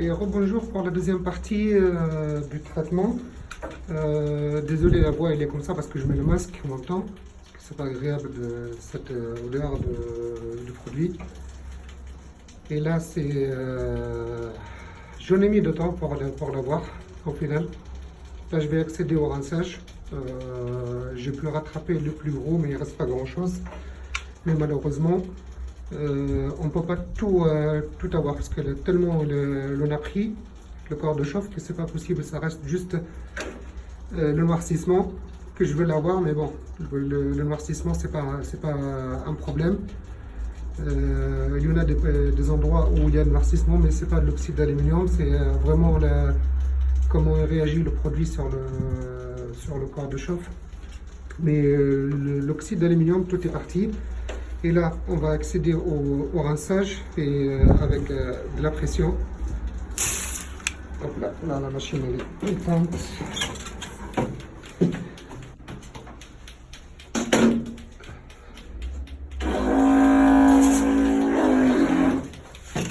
Et rebonjour pour la deuxième partie du traitement. Désolé, la voix elle est comme ça parce que je mets le masque en même temps. Parce que c'est pas agréable de cette odeur de produit. Et là, j'en ai mis de temps pour l'avoir au final. Là, je vais accéder au rinçage. J'ai pu rattraper le plus gros, mais il reste pas grand chose. Mais malheureusement, on ne peut pas tout avoir parce que tellement l'on a pris le corps de chauffe que c'est pas possible. Ça reste juste le noircissement que je veux l'avoir, mais bon, le noircissement c'est pas un problème. Il y en a des endroits où il y a le noircissement, mais c'est pas de l'oxyde d'aluminium, c'est vraiment comment réagit le produit sur le corps de chauffe. Mais l'oxyde d'aluminium, tout est parti. Et là, on va accéder au rinçage et avec de la pression. Hop là, la machine elle est éteinte.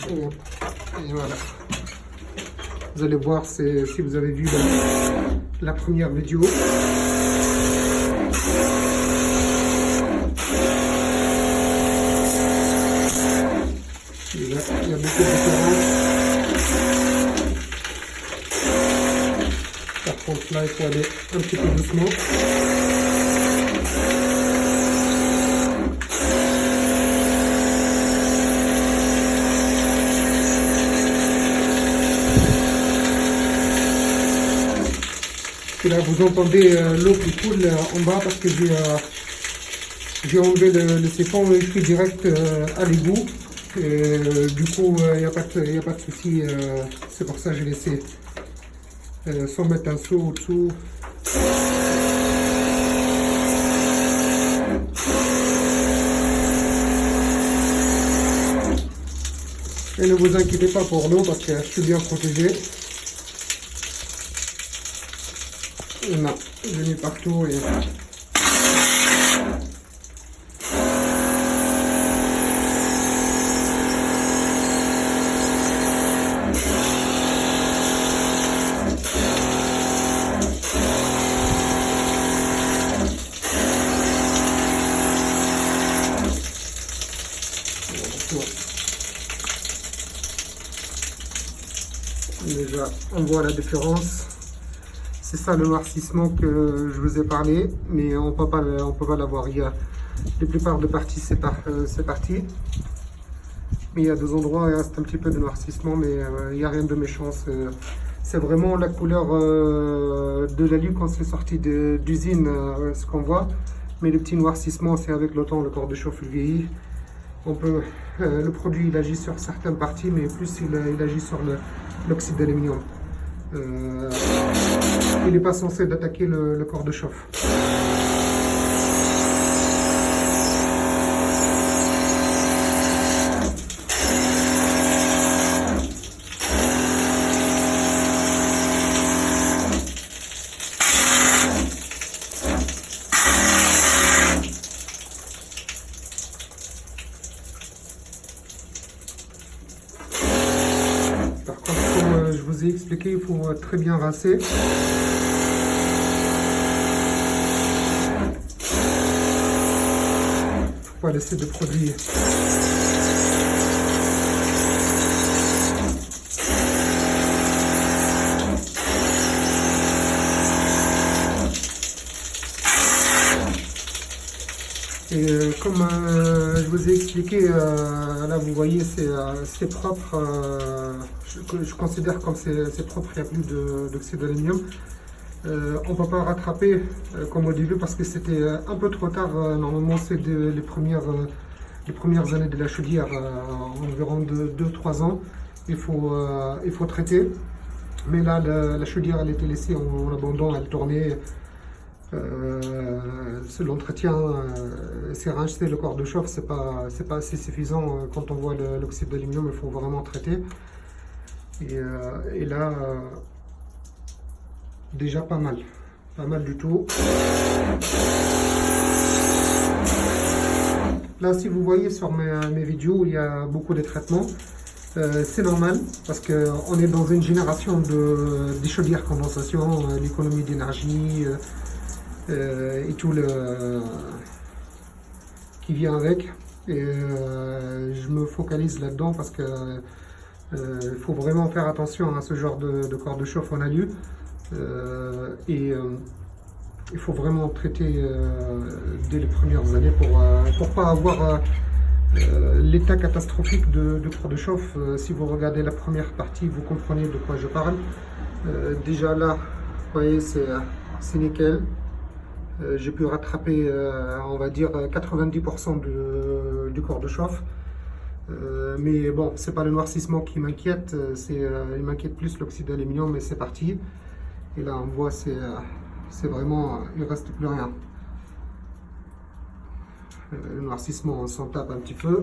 Et voilà. Vous allez voir, si vous avez vu la première vidéo. Il y a beaucoup de différences. Par contre, là, il faut aller un petit peu doucement. Et là, vous entendez l'eau qui coule en bas parce que j'ai enlevé le siphon et je suis direct à l'égout. Du coup, il n'y a pas de souci. C'est pour ça que j'ai laissé sans mettre un seau au-dessous. Et ne vous inquiétez pas pour l'eau parce que je suis bien protégé. Non, j'ai mis partout et... Déjà, on voit la différence. C'est ça le noircissement que je vous ai parlé, mais on peut pas l'avoir. Il y a la plupart de parties, c'est parti. Mais il y a des endroits où il reste un petit peu de noircissement, mais il n'y a rien de méchant. C'est vraiment la couleur de l'alu quand c'est sorti d'usine, ce qu'on voit. Mais le petit noircissement, c'est avec le temps, le corps de chauffe vieillit. Le produit il agit sur certaines parties, mais plus il agit sur l'oxyde d'aluminium. Il n'est pas censé d'attaquer le corps de chauffe. Par contre, comme je vous ai expliqué, il faut très bien rincer. Il ne faut pas laisser de produit. Et comme je vous ai expliqué, là vous voyez c'est propre, je considère comme c'est propre, il n'y a plus d'oxyde d'aluminium. On ne peut pas rattraper comme au début parce que c'était un peu trop tard. Normalement c'est les premières années de la chaudière, environ de 2-3 ans, il faut traiter. Mais là la chaudière elle était laissée en abandon, elle tournait. L'entretien, c'est rincer le corps de chauffe, c'est pas assez suffisant. Quand on voit l'oxyde d'aluminium, il faut vraiment traiter. Et là, déjà pas mal du tout. Là, si vous voyez sur mes vidéos, il y a beaucoup de traitements. C'est normal parce qu'on est dans une génération des chaudières condensation, l'économie d'énergie et tout le qui vient avec. Et je me focalise là-dedans parce que il faut vraiment faire attention à ce genre de corps de chauffe en alu. Et il faut vraiment traiter dès les premières années pour pas avoir l'état catastrophique de corps de chauffe. Si vous regardez la première partie, vous comprenez de quoi je parle. Déjà là, vous voyez, c'est nickel. J'ai pu rattraper, on va dire, 90% du corps de chauffe. Mais bon, c'est pas le noircissement qui m'inquiète, il m'inquiète plus l'oxyde d'aluminium, mais c'est parti. Et là, on voit, c'est vraiment, il reste plus rien. Le noircissement, on s'en tape un petit peu.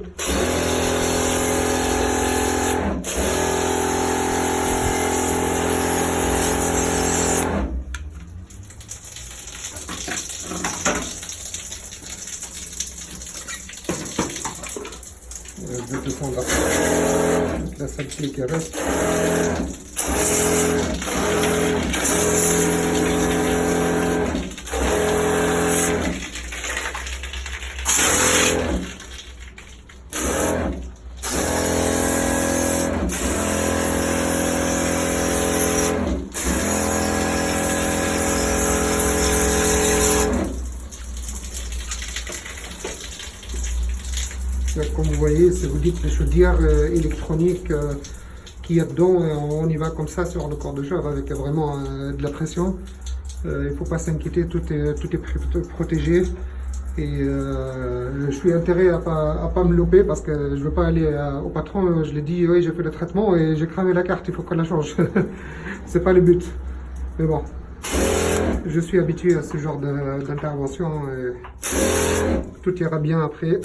Je vais descendre toute la saleté qui reste. Comme vous voyez, si vous dites les chaudières électroniques qu'il y a dedans, on y va comme ça sur le corps de chauffe avec vraiment de la pression. Il ne faut pas s'inquiéter, tout est protégé. Et je suis intérêt à pas me louper parce que je ne veux pas aller au patron. Je lui ai dit, oui, j'ai fait le traitement et j'ai cramé la carte, il faut qu'on la change. C'est pas le but. Mais bon, je suis habitué à ce genre d'intervention et tout ira bien après.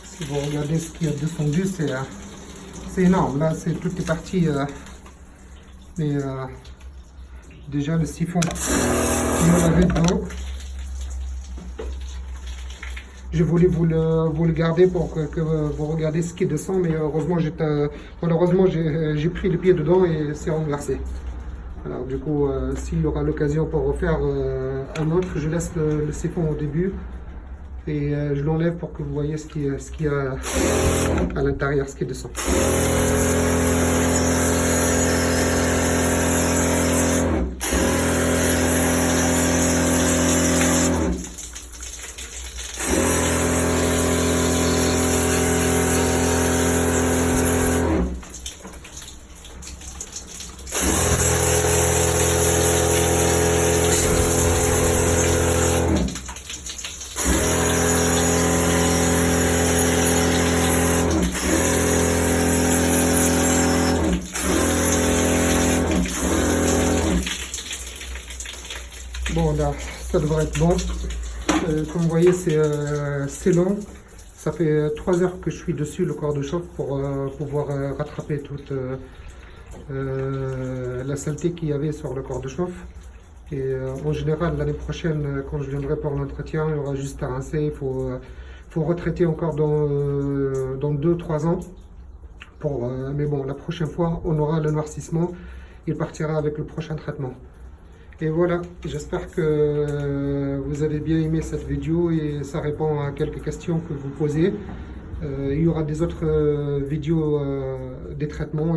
Si vous regardez ce qui est descendu, c'est énorme. Là, tout est parti. Mais déjà, le siphon, il y en avait dedans. Je voulais vous le garder pour que vous regardiez ce qui descend, mais malheureusement, j'ai pris le pied dedans et c'est renversé. Alors, du coup, s'il y aura l'occasion pour refaire un autre, je laisse le siphon au début. Et je l'enlève pour que vous voyez ce qu'il y a à l'intérieur, ce qui descend. Bon, là, ça devrait être bon. Comme vous voyez, c'est long. Ça fait 3 heures que je suis dessus, le corps de chauffe, pour pouvoir rattraper toute la saleté qu'il y avait sur le corps de chauffe. Et en général, l'année prochaine, quand je viendrai pour l'entretien, il y aura juste à rincer. Il faut retraiter encore dans 2-3 ans. Mais bon, la prochaine fois, on aura le noircissement. Il partira avec le prochain traitement. Et voilà, j'espère que vous avez bien aimé cette vidéo et ça répond à quelques questions que vous posez. Il y aura des autres vidéos des traitements.